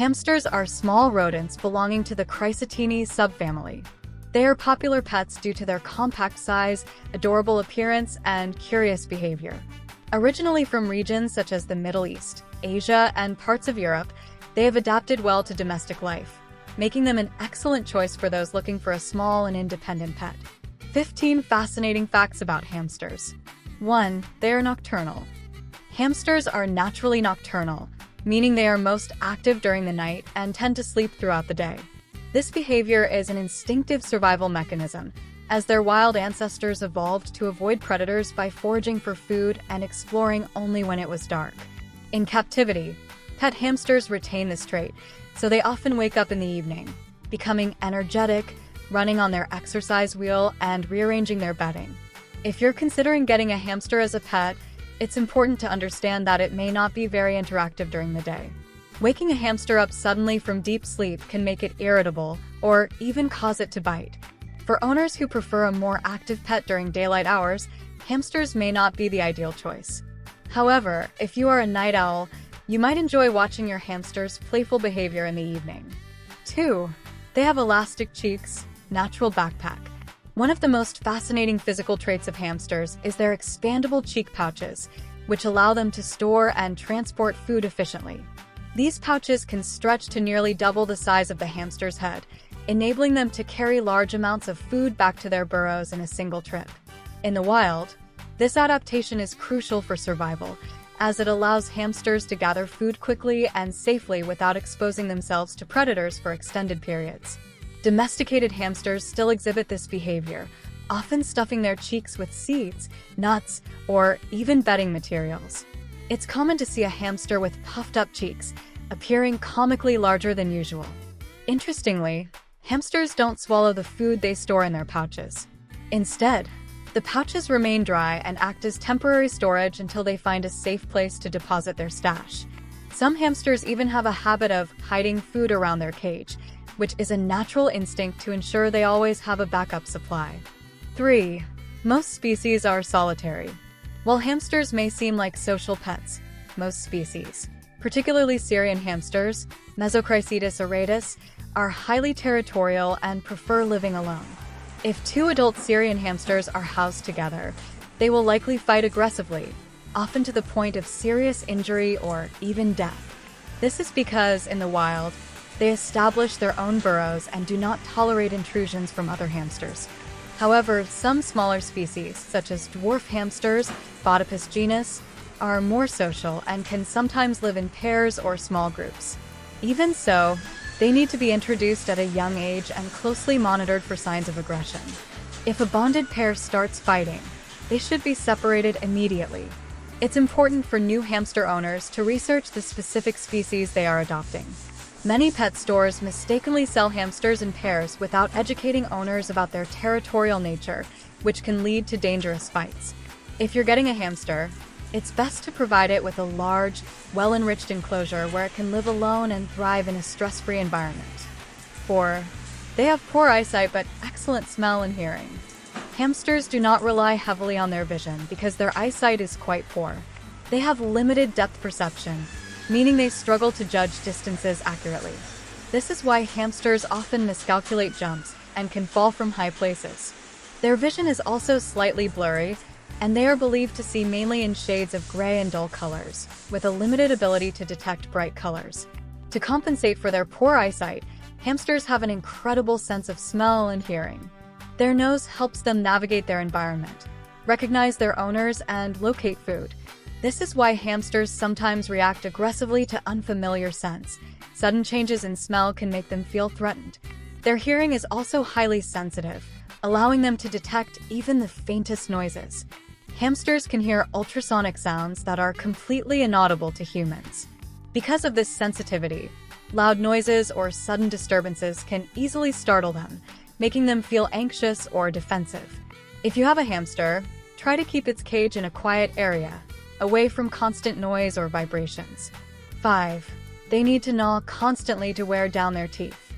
Hamsters are small rodents belonging to the Chrysotini subfamily. They are popular pets due to their compact size, adorable appearance, and curious behavior. Originally from regions such as the Middle East, Asia, and parts of Europe, they have adapted well to domestic life, making them an excellent choice for those looking for a small and independent pet. 15 fascinating facts about hamsters. 1. They are nocturnal. Hamsters are naturally nocturnal, meaning they are most active during the night and tend to sleep throughout the day. This behavior is an instinctive survival mechanism, as their wild ancestors evolved to avoid predators by foraging for food and exploring only when it was dark. In captivity, pet hamsters retain this trait, so they often wake up in the evening, becoming energetic, running on their exercise wheel, and rearranging their bedding. If you're considering getting a hamster as a pet, it's important to understand that it may not be very interactive during the day. Waking a hamster up suddenly from deep sleep can make it irritable or even cause it to bite. For owners who prefer a more active pet during daylight hours, hamsters may not be the ideal choice. However, if you are a night owl, you might enjoy watching your hamster's playful behavior in the evening. 2. They have elastic cheeks, natural backpack. One of the most fascinating physical traits of hamsters is their expandable cheek pouches, which allow them to store and transport food efficiently. These pouches can stretch to nearly double the size of the hamster's head, enabling them to carry large amounts of food back to their burrows in a single trip. In the wild, this adaptation is crucial for survival, as it allows hamsters to gather food quickly and safely without exposing themselves to predators for extended periods. Domesticated hamsters still exhibit this behavior, often stuffing their cheeks with seeds, nuts, or even bedding materials. It's common to see a hamster with puffed-up cheeks, appearing comically larger than usual. Interestingly, hamsters don't swallow the food they store in their pouches. Instead, the pouches remain dry and act as temporary storage until they find a safe place to deposit their stash. Some hamsters even have a habit of hiding food around their cage, which is a natural instinct to ensure they always have a backup supply. 3. Most species are solitary. While hamsters may seem like social pets, most species, particularly Syrian hamsters, Mesochrysetus auratus, are highly territorial and prefer living alone. If two adult Syrian hamsters are housed together, they will likely fight aggressively, often to the point of serious injury or even death. This is because, in the wild, they establish their own burrows and do not tolerate intrusions from other hamsters. However, some smaller species, such as dwarf hamsters, Bodopus genus, are more social and can sometimes live in pairs or small groups. Even so, they need to be introduced at a young age and closely monitored for signs of aggression. If a bonded pair starts fighting, they should be separated immediately. It's important for new hamster owners to research the specific species they are adopting. Many pet stores mistakenly sell hamsters in pairs without educating owners about their territorial nature, which can lead to dangerous fights. If you're getting a hamster, it's best to provide it with a large, well-enriched enclosure where it can live alone and thrive in a stress-free environment. 4. They have poor eyesight but excellent smell and hearing. Hamsters do not rely heavily on their vision because their eyesight is quite poor. They have limited depth perception, meaning they struggle to judge distances accurately. This is why hamsters often miscalculate jumps and can fall from high places. Their vision is also slightly blurry, and they are believed to see mainly in shades of gray and dull colors, with a limited ability to detect bright colors. To compensate for their poor eyesight, hamsters have an incredible sense of smell and hearing. Their nose helps them navigate their environment, recognize their owners, and locate food. This is why hamsters sometimes react aggressively to unfamiliar scents. Sudden changes in smell can make them feel threatened. Their hearing is also highly sensitive, allowing them to detect even the faintest noises. Hamsters can hear ultrasonic sounds that are completely inaudible to humans. Because of this sensitivity, loud noises or sudden disturbances can easily startle them, making them feel anxious or defensive. If you have a hamster, try to keep its cage in a quiet area, away from constant noise or vibrations. 5. They need to gnaw constantly to wear down their teeth.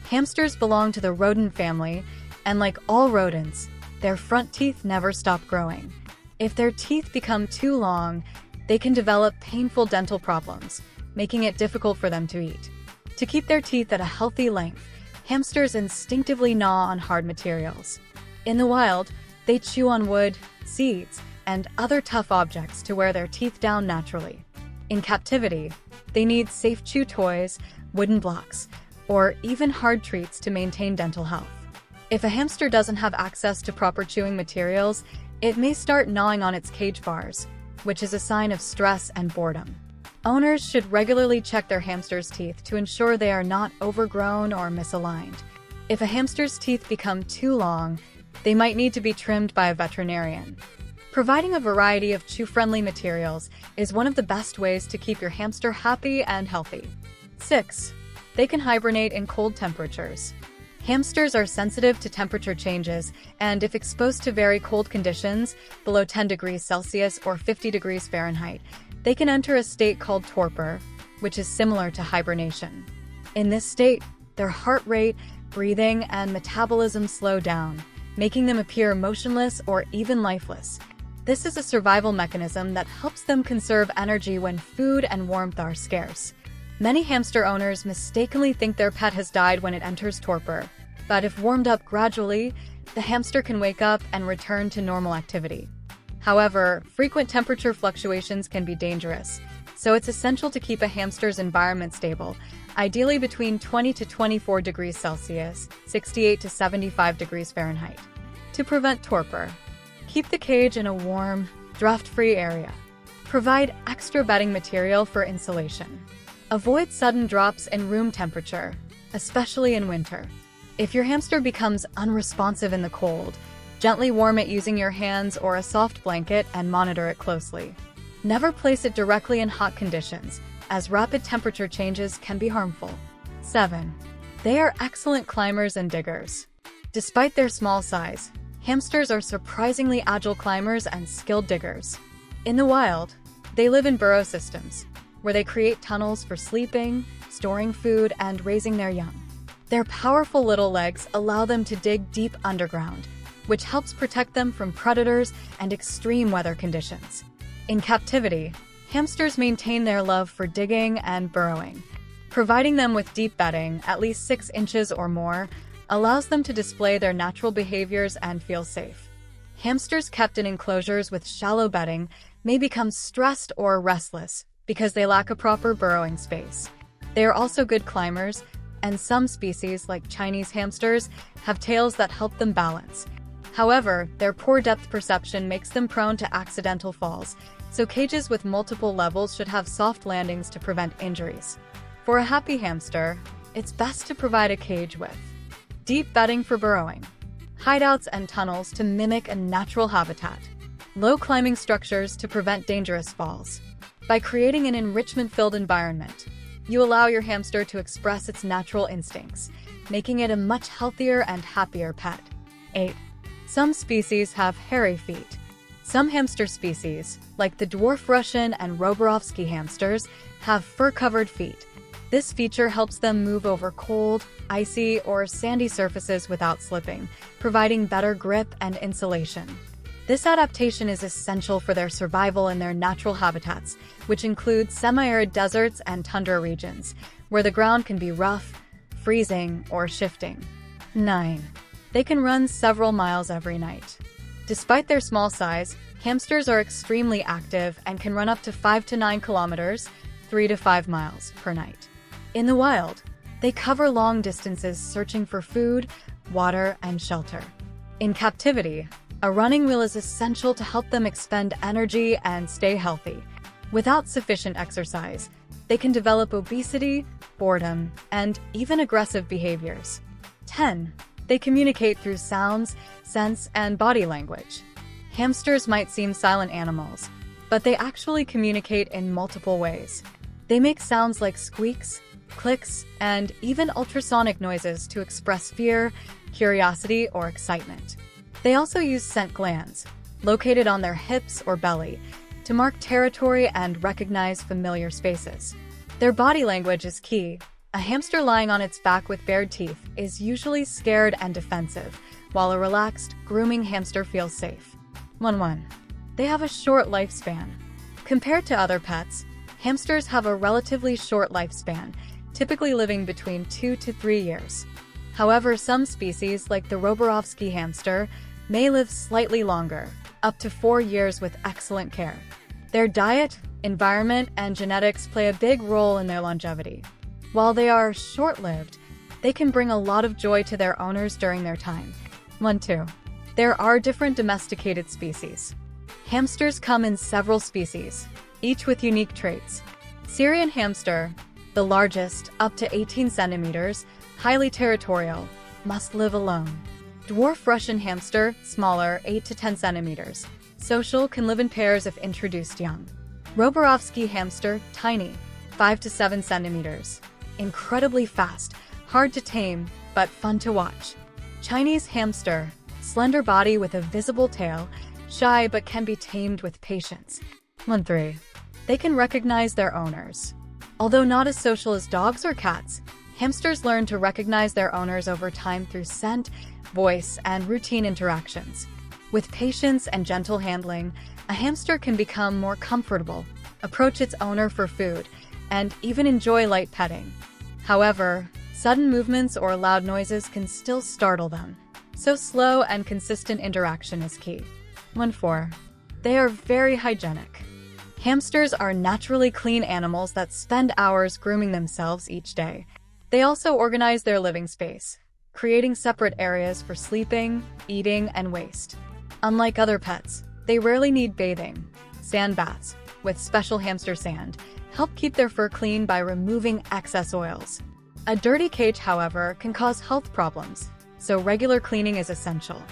Hamsters belong to the rodent family, and like all rodents, their front teeth never stop growing. If their teeth become too long, they can develop painful dental problems, making it difficult for them to eat. To keep their teeth at a healthy length, hamsters instinctively gnaw on hard materials. In the wild, they chew on wood, seeds, and other tough objects to wear their teeth down naturally. In captivity, they need safe chew toys, wooden blocks, or even hard treats to maintain dental health. If a hamster doesn't have access to proper chewing materials, it may start gnawing on its cage bars, which is a sign of stress and boredom. Owners should regularly check their hamster's teeth to ensure they are not overgrown or misaligned. If a hamster's teeth become too long, they might need to be trimmed by a veterinarian. Providing a variety of chew-friendly materials is one of the best ways to keep your hamster happy and healthy. 6. They can hibernate in cold temperatures. Hamsters are sensitive to temperature changes, and if exposed to very cold conditions, below 10 degrees Celsius or 50 degrees Fahrenheit, they can enter a state called torpor, which is similar to hibernation. In this state, their heart rate, breathing, and metabolism slow down, making them appear motionless or even lifeless. This is a survival mechanism that helps them conserve energy when food and warmth are scarce. Many hamster owners mistakenly think their pet has died when it enters torpor, but if warmed up gradually, the hamster can wake up and return to normal activity. However, frequent temperature fluctuations can be dangerous, so it's essential to keep a hamster's environment stable, ideally between 20 to 24 degrees Celsius, 68 to 75 degrees Fahrenheit. To prevent torpor, keep the cage in a warm, draft-free area. Provide extra bedding material for insulation. Avoid sudden drops in room temperature, especially in winter. If your hamster becomes unresponsive in the cold, gently warm it using your hands or a soft blanket and monitor it closely. Never place it directly in hot conditions, as rapid temperature changes can be harmful. 7. They are excellent climbers and diggers. Despite their small size, hamsters are surprisingly agile climbers and skilled diggers. In the wild, they live in burrow systems, where they create tunnels for sleeping, storing food, and raising their young. Their powerful little legs allow them to dig deep underground, which helps protect them from predators and extreme weather conditions. In captivity, hamsters maintain their love for digging and burrowing. Providing them with deep bedding, at least 6 inches or more, allows them to display their natural behaviors and feel safe. Hamsters kept in enclosures with shallow bedding may become stressed or restless because they lack a proper burrowing space. They are also good climbers, and some species, like Chinese hamsters, have tails that help them balance. However, their poor depth perception makes them prone to accidental falls, so cages with multiple levels should have soft landings to prevent injuries. For a happy hamster, it's best to provide a cage with deep bedding for burrowing, hideouts and tunnels to mimic a natural habitat, low climbing structures to prevent dangerous falls. By creating an enrichment-filled environment, you allow your hamster to express its natural instincts, making it a much healthier and happier pet. 8. Some species have hairy feet. Some hamster species, like the dwarf Russian and Roborovsky hamsters, have fur-covered feet. This feature helps them move over cold, icy, or sandy surfaces without slipping, providing better grip and insulation. This adaptation is essential for their survival in their natural habitats, which include semi-arid deserts and tundra regions, where the ground can be rough, freezing, or shifting. 9. They can run several miles every night. Despite their small size, hamsters are extremely active and can run up to 5 to 9 kilometers, 3 to 5 miles per night. In the wild, they cover long distances searching for food, water, and shelter. In captivity, a running wheel is essential to help them expend energy and stay healthy. Without sufficient exercise, they can develop obesity, boredom, and even aggressive behaviors. 10. They communicate through sounds, scents, and body language. Hamsters might seem silent animals, but they actually communicate in multiple ways. They make sounds like squeaks, clicks, and even ultrasonic noises to express fear, curiosity, or excitement. They also use scent glands, located on their hips or belly, to mark territory and recognize familiar spaces. Their body language is key. A hamster lying on its back with bared teeth is usually scared and defensive, while a relaxed, grooming hamster feels safe. 1. They have a short lifespan. Compared to other pets, hamsters have a relatively short lifespan, typically living between 2 to 3 years. However, some species, like the Roborovsky hamster, may live slightly longer, up to 4 years with excellent care. Their diet, environment, and genetics play a big role in their longevity. While they are short-lived, they can bring a lot of joy to their owners during their time. 2. There are different domesticated species. Hamsters come in several species, each with unique traits. Syrian hamster, the largest, up to 18 centimeters, highly territorial, must live alone. Dwarf Russian hamster, smaller, 8 to 10 centimeters. Social, can live in pairs if introduced young. Roborovsky hamster, tiny, 5 to 7 centimeters. Incredibly fast, hard to tame, but fun to watch. Chinese hamster, slender body with a visible tail, shy but can be tamed with patience. 3. They can recognize their owners. Although not as social as dogs or cats, hamsters learn to recognize their owners over time through scent, voice, and routine interactions. With patience and gentle handling, a hamster can become more comfortable, approach its owner for food, and even enjoy light petting. However, sudden movements or loud noises can still startle them, so slow and consistent interaction is key. 4. They are very hygienic. Hamsters are naturally clean animals that spend hours grooming themselves each day. They also organize their living space, creating separate areas for sleeping, eating, and waste. Unlike other pets, they rarely need bathing. Sand baths, with special hamster sand, help keep their fur clean by removing excess oils. A dirty cage, however, can cause health problems, so regular cleaning is essential.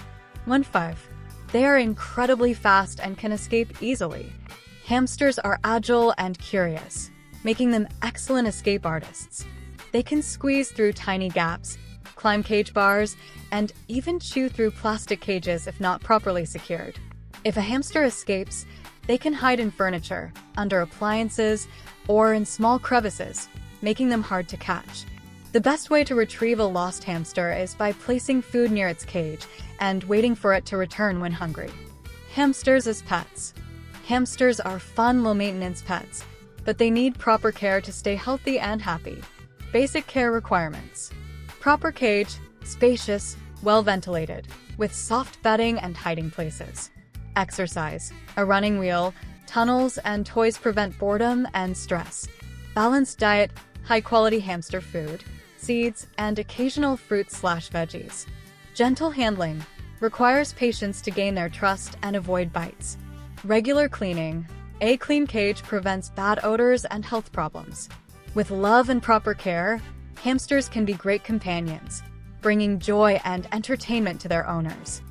5. They are incredibly fast and can escape easily. Hamsters are agile and curious, making them excellent escape artists. They can squeeze through tiny gaps, climb cage bars, and even chew through plastic cages if not properly secured. If a hamster escapes, they can hide in furniture, under appliances, or in small crevices, making them hard to catch. The best way to retrieve a lost hamster is by placing food near its cage and waiting for it to return when hungry. Hamsters as pets. Hamsters are fun, low-maintenance pets, but they need proper care to stay healthy and happy. Basic care requirements. Proper cage, spacious, well-ventilated, with soft bedding and hiding places. Exercise. A running wheel, tunnels, and toys prevent boredom and stress. Balanced diet, high-quality hamster food, seeds, and occasional fruits/veggies. Gentle handling. Requires patience to gain their trust and avoid bites. Regular cleaning. A clean cage prevents bad odors and health problems. With love and proper care, hamsters can be great companions, bringing joy and entertainment to their owners.